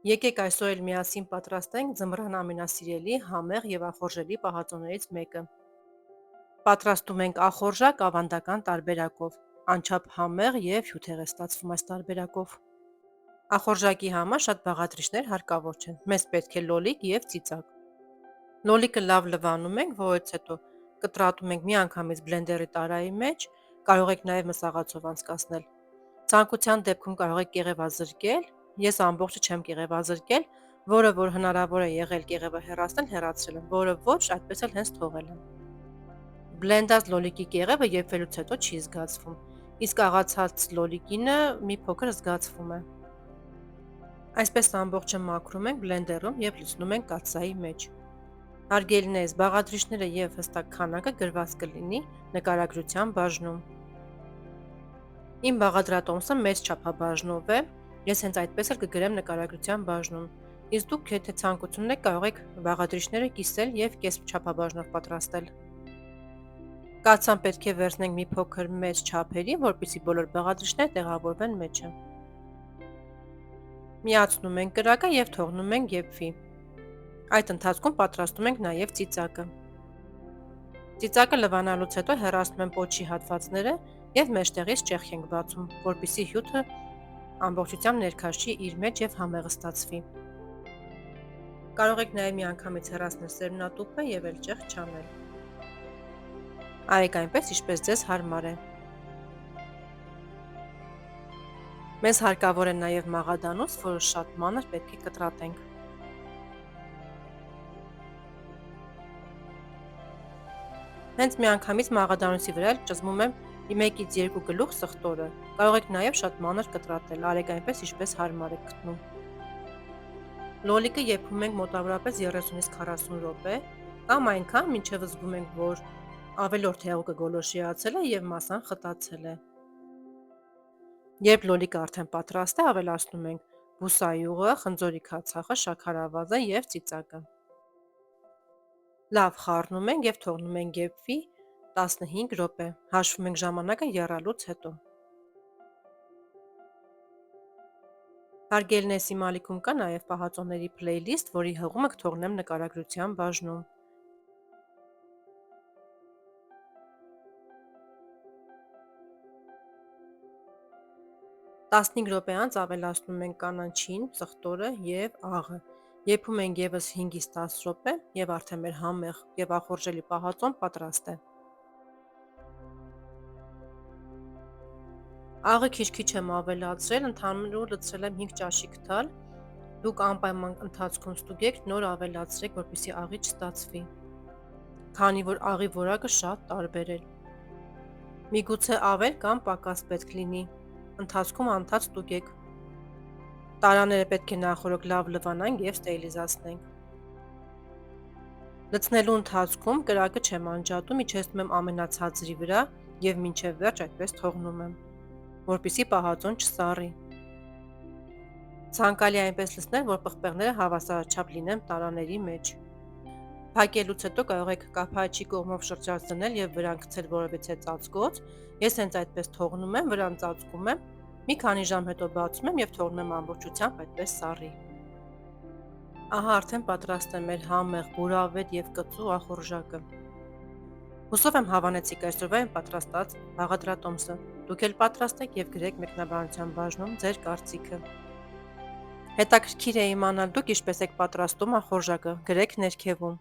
Եկեք այսօր էլ միասին պատրաստենք ձմռան ամենասիրելի, համեղ եւ ախորժելի պահածոներից մեկը։ Պատրաստում ենք ախորժակ ավանդական տարբերակով, անչափ համեղ եւ հյութեղ է ստացվում այս տարբերակով։ Ախորժակի համար շատ բաղադրիչներ հարկավոր չեն։ Մեզ պետք է լոլիկ եւ ծիծակ։ Լոլիկը լավ լվանում ենք, որից հետո կտրատում ենք միանգամից բլենդերի տարայի մեջ, կարող եք նաեւ մսաղացով անցկացնել։ Ցանկության դեպքում կարող եք կեղևազրկել, ես ամբողջը չեմ կեղևազրկել, որը որ հնարավոր է եղել կեղևը հեռացնել, հեռացրել եմ, որը ոչ, այդպես էլ հենց թողել եմ։ Բլենդած լոլիկի կեղևը եփվելուց հետո չի զգացվում, իսկ աղացած լոլիկինը մի փոքր զգացվում է։ Այսպես ամբողջը մաքրում ենք բլենդերում եւ լցնում ենք կաթսայի մեջ։ Հարգելիներս, բաղադրիչները եւ հստակ քանակը գրված կլինի նկարագրության բաժնում։ Իմ բաղադրատոմսը մեծ չափաբաժնով է, ես հենց այդպես էլ կգրեմ նկարագրության բաժնում, իսկ դուք եթե ցանկություն եք կարող եք բաղադրիչները կիսել եւ կես չափաբաժնով պատրաստել։ Կաթսան պետք է վերցնենք մի փոքր մեծ չափերի, որպեսզի բոլոր բաղադրիչները տեղավորվեն մեջը։ Միացնում ենք կրակը եւ թողնում ենք եփվի։ Այդ ընթացքում պատրաստում ենք նաեւ ծիծակը։ Ծիծակը լվանալուց հետո հեռացնում եմ պոչի հատվածները եւ մեջտեղից ճեղք ենք բացում, որպեսզի հյութը ամբողջությամբ ներքաշի իր մեջ եւ համեղը ստացվի։ Կարող եք նաեւ միանգամից հեռացնել սերմնատուփը եւ էլ ճեղք չանել։ Արեք այնպես, ինչպես ձեզ հարմար է։ Մեզ հարկավոր է նաեւ մաղադանուց, որը շատ մանր պետք է կտրատենք։ Հենց միանգամից մաղադանոցի վրա էլ ճզմում եմ 1-ից 2 գլուխ սխտորը։ Կարող եք նաև շատ մանր կտրատել, արեք այնպես, ինչպես հարմար եք գտնում։ Լոլիկը եփում ենք մոտավորապես 30-ից 40 րոպե, կամ այնքան, մինչև զգում ենք, որ ավելորդ հեղուկը գոլորշիացել է եւ մասան խտացել է։ Երբ լոլիկը արդեն պատրաստ է, ավելացնում ենք բուսայուղը, խնձորի քացախը, շաքարավազը եւ ծիծակը։ Լավ խառնում ենք եւ թողնում ենք եփվի 15 րոպե։ Հաշվում ենք ժամանակը եռալուց հետո։ Հարգելիներս, իմ ալիքում կա նաեւ պահածոների փլեյլիստ, որի հղումը կթողնեմ նկարագրության բաժնում։ Տասնհինգ րոպե անց ավելացնում ենք կանաչին, ծխտորը եւ աղը։ Եփում ենք եւս 5-ից 10 րոպե եւ արդեն մեր համեղ եւ ախորժելի պահածոն պատրաստ է։ Աղը քիչ-քիչ եմ ավելացրել, ընդհանուր լցրել եմ 5 ճաշի քթալ։ Դուք անպայման ընթացքում ստուգեք, նոր ավելացրեք, որպեսզի աղի չստացվի։ Քանի որ աղի որակը շատ տարբեր է։ Միգուցե ավել կամ պակաս պետք լինի։ Ընթացքում անդադ ստուգեք։ Տարաները պետք է նախօրոք լավ լվանանք եւ ստերիլիզացնենք։ Լցնելու ընթացքում կրակը չեմ անջատում, իջեցնում եմ ամենացածրի վրա եւ մինչեւ վերջ այդպես թողնում եմ, որպեսզի պահածոն չսառի։ Ցանկալի է այնպես լցնել, որ պղպեղները հավասարաչափ լինեն տարաների մեջ։ Փակելուց հետո կարող եք կափարիչի կողմով շրջած դնել եւ վրան գցել որևիցե ծածկոց։ Ես հենց այդպես թողնում եմ, վրան ծածկում եմ, մի քանի ժամ հետո բացում եմ եւ թողնում եմ ամբողջությամբ այդպես սառի։ Ահա արդեն պատրաստ է մեր համեղ, բուրավետ եւ կծու ախորժակը։ Հուսով եմ հավանեցիք այսօրվա իմ պատրաստած բաղադրատոմսը։ Դուք էլ պատրաստեք եւ գրեք մեկնաբանության բաժնում ձեր կարծիքը։ Հետաքրքիր է իմանալ դուք ինչպես եք պատրաստում ախորժակը, գրեք ներքևում։